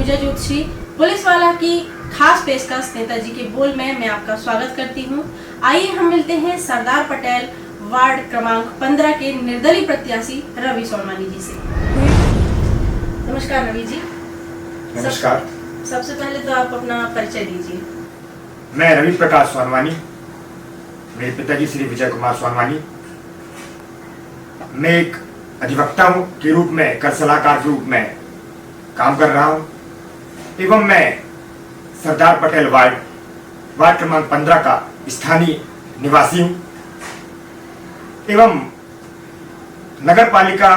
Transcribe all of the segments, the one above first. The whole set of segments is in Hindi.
पूजा ज्योतिषी पुलिस वाला की खास पेशकश नेताजी के बोल में मैं आपका स्वागत करती हूं। आइए हम मिलते हैं सरदार पटेल वार्ड क्रमांक 15 के निर्दलीय प्रत्याशी रवि सोनवानी जी से। नमस्कार रवि जी। नमस्कार। सबसे पहले तो आप अपना परिचय दीजिए। मैं रवि प्रकाश सोनवानी, मेरे पिताजी श्री विजय कुमार सोनवानी। मैं एक अधिवक्ता के रूप में, कर सलाहकार के रूप में काम कर रहा हूँ एवं मैं सरदार पटेल वार्ड क्रमांक 15 का स्थानीय निवासी हूँ एवं नगर पालिका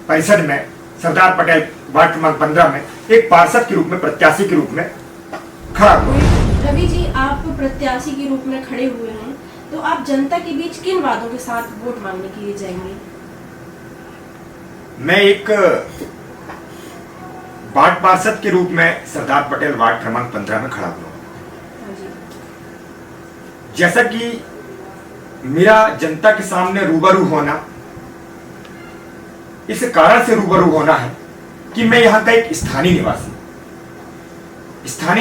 परिषद में सरदार पटेल वार्ड क्रमांक 15 में एक पार्षद के रूप में, प्रत्याशी के रूप में खड़ा हुआ। रवि जी, आप प्रत्याशी के रूप में खड़े हुए हैं, तो आप जनता के बीच किन वादों के साथ वोट मांगने के लिए जाएंगे? मैं एक वार्ड पार्षद के रूप में सरदार पटेल वार्ड क्रमांक 15 में खड़ा हुआ हूं। जैसा कि मेरा जनता के सामने रूबरू होना इस कारण से रूबरू होना है कि मैं यहां का एक स्थानीय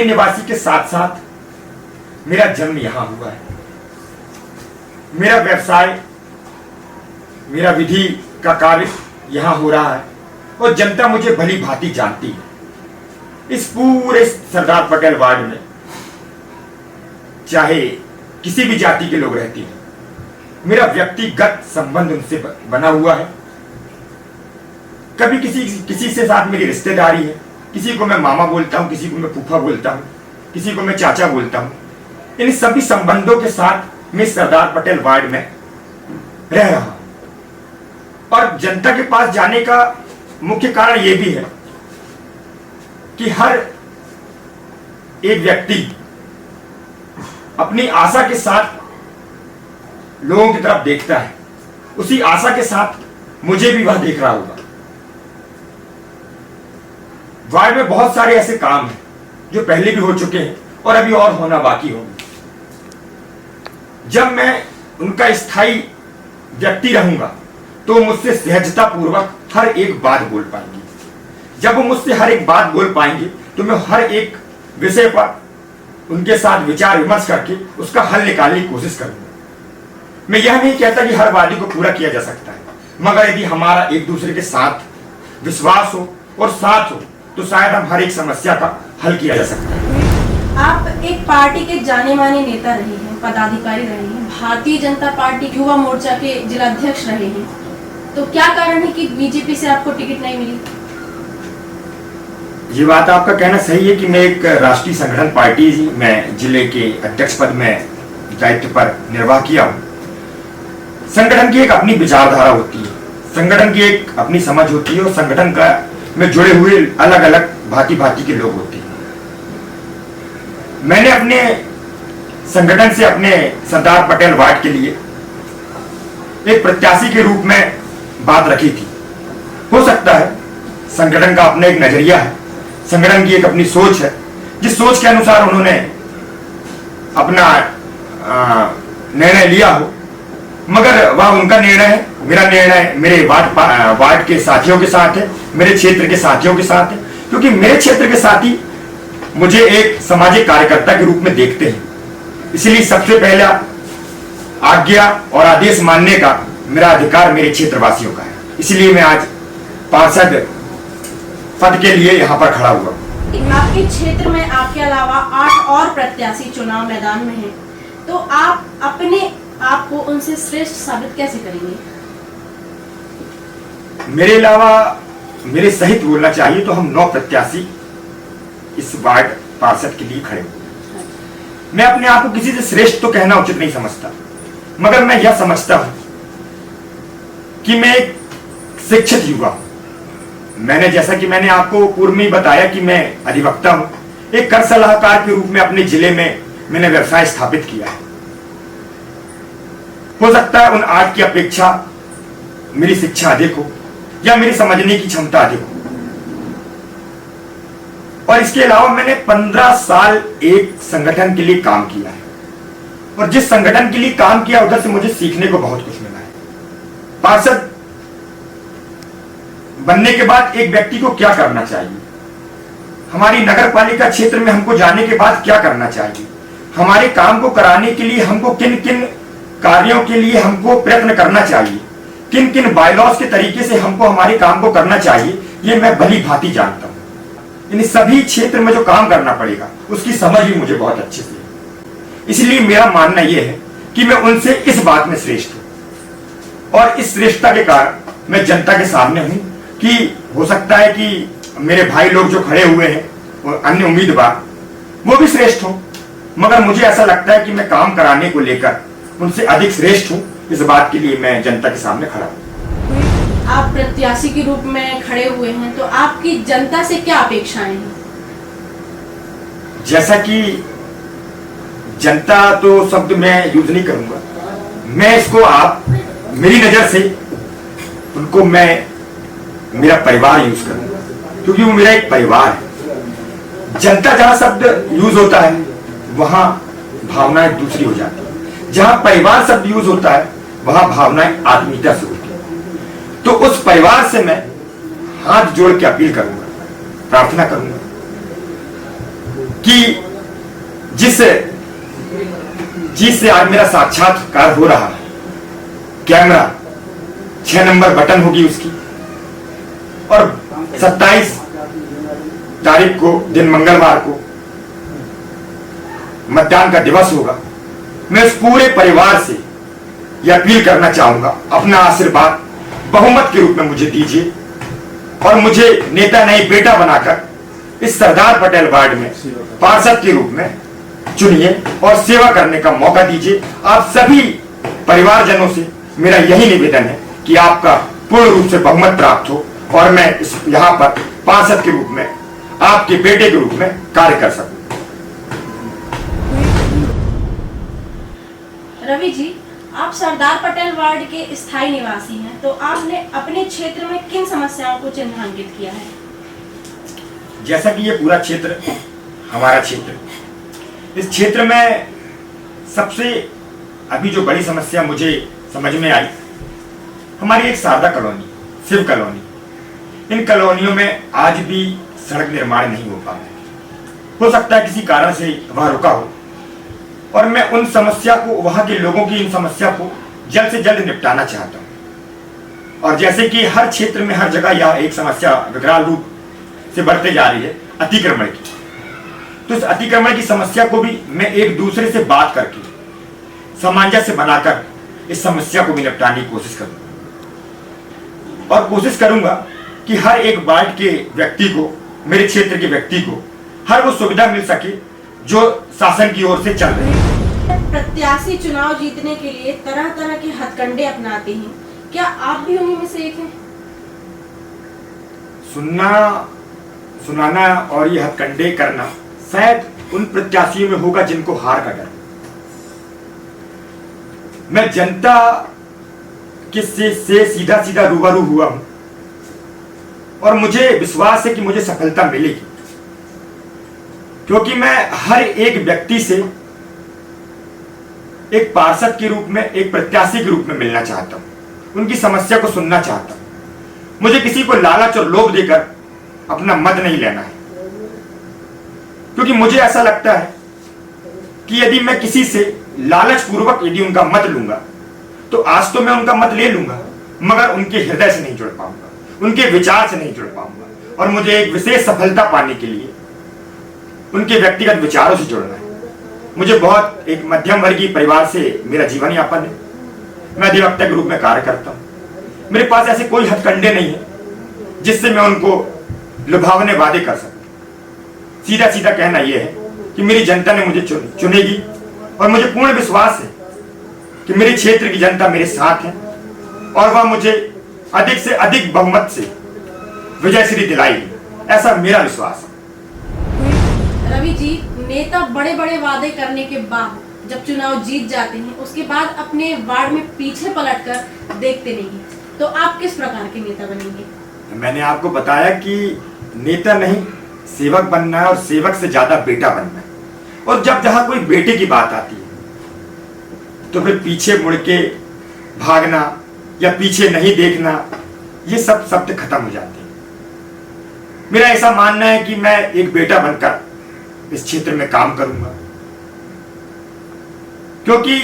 निवासी के साथ साथ मेरा जन्म यहां हुआ है। मेरा व्यवसाय, मेरा विधि का कार्य यहां हो रहा है और जनता मुझे भली भांति जानती है। इस पूरे सरदार पटेल वार्ड में चाहे किसी भी जाति के लोग रहते हैं, मेरा व्यक्तिगत संबंध उनसे बना हुआ है। कभी किसी से साथ मेरी रिश्तेदारी है, किसी को मैं मामा बोलता हूं, किसी को मैं फूफा बोलता हूं, किसी को मैं चाचा बोलता हूं। इन सभी संबंधों के साथ मैं सरदार पटेल वार्ड में रह रहा हूं और जनता के पास जाने का मुख्य कारण यह भी है कि हर एक व्यक्ति अपनी आशा के साथ लोगों की तरफ देखता है। उसी आशा के साथ मुझे भी वह देख रहा होगा। वार्ड में बहुत सारे ऐसे काम हैं जो पहले भी हो चुके हैं और अभी और होना बाकी होंगे। जब मैं उनका स्थायी व्यक्ति रहूंगा तो मुझसे सहजता पूर्वक हर एक बात बोल पाएंगे। जब वो मुझसे हर एक बात बोल पाएंगे तो मैं हर एक विषय पर उनके साथ विचार विमर्श करके उसका हल निकालने की कोशिश करूंगा। मैं यह नहीं कहता कि हर वादी को पूरा किया जा सकता है, मगर यदि हमारा एक दूसरे के साथ विश्वास हो और साथ हो तो शायद हम हर एक समस्या का हल किया जा सकता है। आप एक पार्टी के जाने माने नेता रहे हैं, पदाधिकारी रहे हैं, भारतीय जनता पार्टी युवा मोर्चा के जिलाध्यक्ष रहे हैं, तो क्या कारण है कि बीजेपी से आपको टिकट नहीं मिली? ये बात आपका कहना सही है कि मैं एक राष्ट्रीय संगठन पार्टी में जिले के अध्यक्ष पद में दायित्व पर निर्वाह किया हूं। संगठन की एक अपनी विचारधारा होती है, संगठन की एक अपनी समझ होती है और संगठन का में जुड़े हुए अलग अलग भांति भांति के लोग होते हैं। मैंने अपने संगठन से अपने सरदार पटेल वार्ड के लिए एक प्रत्याशी के रूप में बात रखी थी। हो सकता है संगठन का अपना एक नजरिया है, संगठन की एक अपनी सोच है, जिस सोच के अनुसार उन्होंने अपना निर्णय लिया हो, मगर वह उनका निर्णय है। मेरा निर्णय मेरे वार्ड के साथियों के साथ है, मेरे क्षेत्र के साथियों के साथ है, क्योंकि मेरे क्षेत्र के साथी मुझे एक सामाजिक कार्यकर्ता के रूप में देखते हैं। इसलिए सबसे पहला आज्ञा और आदेश मानने का मेरा अधिकार मेरे क्षेत्रवासियों का है। इसलिए मैं आज पार्षद पद के लिए यहाँ पर खड़ा हुआ। आपके क्षेत्र में आपके अलावा 8 और प्रत्याशी चुनाव मैदान में हैं, तो आप अपने आप को उनसे श्रेष्ठ साबित कैसे करेंगे? मेरे अलावा मेरे सहित बोलना चाहिए तो हम 9 प्रत्याशी इस वार्ड पार्षद के लिए खड़े हुए। मैं अपने आप को किसी से श्रेष्ठ तो कहना उचित नहीं समझता, मगर मैं यह समझता हूं कि मैं एक शिक्षित युवा हूं। जैसा कि मैंने आपको पूर्व में बताया कि मैं अधिवक्ता हूं, एक कर सलाहकार के रूप में अपने जिले में मैंने व्यवसाय स्थापित किया है। हो सकता है उन 8 की अपेक्षा मेरी शिक्षा अधिक हो या मेरी समझने की क्षमता अधिक हो। और इसके अलावा मैंने 15 साल एक संगठन के लिए काम किया है और जिस संगठन के लिए काम किया उधर से मुझे सीखने को बहुत कुछ मिला है। पार्षद बनने के बाद एक व्यक्ति को क्या करना चाहिए, हमारी नगर पालिका क्षेत्र में हमको जाने के बाद क्या करना चाहिए, हमारे काम को कराने के लिए हमको किन किन कार्यों के लिए हमको प्रयत्न करना चाहिए, किन किन बायलॉज के तरीके से हमको हमारे काम को करना चाहिए, ये मैं भली भांति जानता हूं। इन सभी क्षेत्र में जो काम करना पड़ेगा उसकी समझ भी मुझे बहुत अच्छे से है। इसलिए मेरा मानना यह है कि मैं उनसे इस बात में श्रेष्ठ हूं और इस श्रेष्ठता के कारण मैं जनता के सामने हूं कि हो सकता है कि मेरे भाई लोग जो खड़े हुए हैं और अन्य उम्मीदवार वो भी श्रेष्ठ हों, मगर मुझे ऐसा लगता है कि मैं काम कराने को लेकर उनसे अधिक श्रेष्ठ हूं। इस बात के लिए मैं जनता के सामने खड़ा हूं। आप प्रत्याशी के रूप में खड़े हुए हैं, तो आपकी जनता से क्या अपेक्षाएं हैं? जैसा कि जनता तो शब्द मैं यूज नहीं करूंगा, मैं इसको आप मेरी नजर से उनको मैं मेरा परिवार यूज करूंगा, क्योंकि वो मेरा एक परिवार है। जनता जहां शब्द यूज होता है वहां भावनाएं दूसरी हो जाती है, जहां परिवार शब्द यूज होता है वहां भावनाएं आत्मीयता से होती है। तो उस परिवार से मैं हाथ जोड़ के अपील करूंगा, प्रार्थना करूंगा कि जिससे आज मेरा साक्षात्कार हो रहा है, कैमरा 6 नंबर बटन होगी उसकी, और 27 तारीख को दिन मंगलवार को मतदान का दिवस होगा। मैं उस पूरे परिवार से यह अपील करना चाहूंगा, अपना आशीर्वाद बहुमत के रूप में मुझे दीजिए और मुझे नेता नहीं बेटा बनाकर इस सरदार पटेल वार्ड में पार्षद के रूप में चुनिए और सेवा करने का मौका दीजिए। आप सभी परिवारजनों से मेरा यही निवेदन है कि आपका पूर्ण रूप से बहुमत प्राप्त हो और मैं यहाँ पर पार्षद के रूप में आपके बेटे के रूप में कार्य कर सकूं। रवि जी, आप सरदार पटेल वार्ड के स्थायी निवासी हैं, तो आपने अपने क्षेत्र में किन समस्याओं को चिन्हांकित किया है? जैसा कि ये पूरा क्षेत्र हमारा क्षेत्र, इस क्षेत्र में सबसे अभी जो बड़ी समस्या मुझे समझ में आई, हमारी एक शारदा कॉलोनी, शिव कॉलोनी, इन कॉलोनियों में आज भी सड़क निर्माण नहीं हो पा रहा। हो सकता है किसी कारण से वह रुका हो, और मैं उन समस्या को, वहां के लोगों की इन समस्या को जल्द से जल्द निपटाना चाहता हूं। और जैसे कि हर क्षेत्र में हर जगह यह एक समस्या विकराल रूप से बढ़ते जा रही है, अतिक्रमण की, तो इस अतिक्रमण की समस्या को भी मैं एक दूसरे से बात करके सामंजस्य बनाकर इस समस्या को भी निपटाने की कोशिश करूंगा और कोशिश करूंगा कि हर एक वार्ड के व्यक्ति को, मेरे क्षेत्र के व्यक्ति को हर वो सुविधा मिल सके जो शासन की ओर से चल रही है। प्रत्याशी चुनाव जीतने के लिए तरह तरह के हथकंडे अपनाते हैं, क्या आप भी उन्हीं में से एक हैं? सुनाना और ये हथकंडे करना शायद उन प्रत्याशियों में होगा जिनको हार का डर। मैं जनता के से सीधा सीधा रूबरू हुआ हूं और मुझे विश्वास है कि मुझे सफलता मिलेगी, क्योंकि मैं हर एक व्यक्ति से एक पार्षद के रूप में, एक प्रत्याशी के रूप में मिलना चाहता हूं, उनकी समस्या को सुनना चाहता हूं। मुझे किसी को लालच और लोभ देकर अपना मत नहीं लेना है, क्योंकि मुझे ऐसा लगता है कि यदि मैं किसी से लालच पूर्वक यदि उनका मत लूंगा तो आज तो मैं उनका मत ले लूंगा, मगर उनके हृदय से नहीं जुड़ पाऊंगा, उनके विचार से नहीं जुड़ पाऊंगा। और मुझे एक विशेष सफलता पाने के लिए उनके व्यक्तिगत विचारों से जुड़ना है। मुझे बहुत एक मध्यम वर्गीय परिवार से मेरा जीवन यापन है, मैं अधिवक्ता के रूप में कार्य करता हूं। मेरे पास ऐसे कोई हथकंडे नहीं है जिससे मैं उनको लुभावने वादे कर सकूं। सीधा सीधा कहना यह है कि मेरी जनता ने मुझे चुनेगी और मुझे पूर्ण विश्वास है कि मेरे क्षेत्र की जनता मेरे साथ है और वह मुझे अधिक से अधिक बहुमत से विजयश्री दिलाएगी, ऐसा मेरा विश्वास है। रवि जी, नेता बड़े बड़े वादे करने के बाद जब चुनाव जीत जाते हैं उसके बाद अपने वार्ड में पीछे पलटकर देखते नहीं, तो आप किस प्रकार के नेता बनेंगे? मैंने आपको बताया कि नेता नहीं सेवक बनना है और सेवक से ज्यादा बेटा बनना है। और जब जहां कोई बेटे की बात आती है तो फिर पीछे मुड़ के भागना या पीछे नहीं देखना, ये सब शब्द खत्म हो जाते हैं। मेरा ऐसा मानना है कि मैं एक बेटा बनकर इस क्षेत्र में काम करूंगा, क्योंकि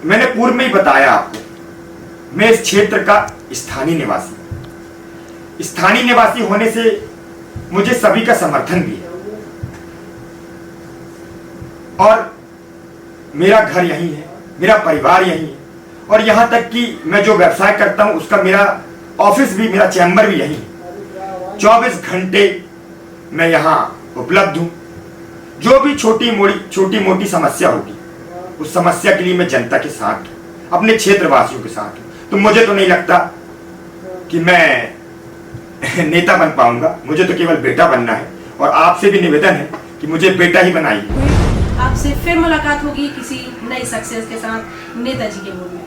मैंने पूर्व में ही बताया आपको, मैं इस क्षेत्र का स्थानीय निवासी होने से मुझे सभी का समर्थन भी है और मेरा घर यहीं है, मेरा परिवार यहीं है और यहां तक कि मैं जो व्यवसाय करता हूं उसका मेरा ऑफिस भी, मेरा चैम्बर भी यहीं है। 24 घंटे मैं यहां उपलब्ध हूं। जो भी छोटी मोटी समस्या होगी उस समस्या के लिए मैं जनता के साथ हूं, अपने क्षेत्रवासियों के साथ हूं। तो मुझे तो नहीं लगता कि मैं नेता बन पाऊंगा, मुझे तो केवल बेटा बनना है और आपसे भी निवेदन है कि मुझे बेटा ही बनाइए। आपसे फिर मुलाकात होगी किसी नई सक्सेस के साथ नेताजी के बोल में।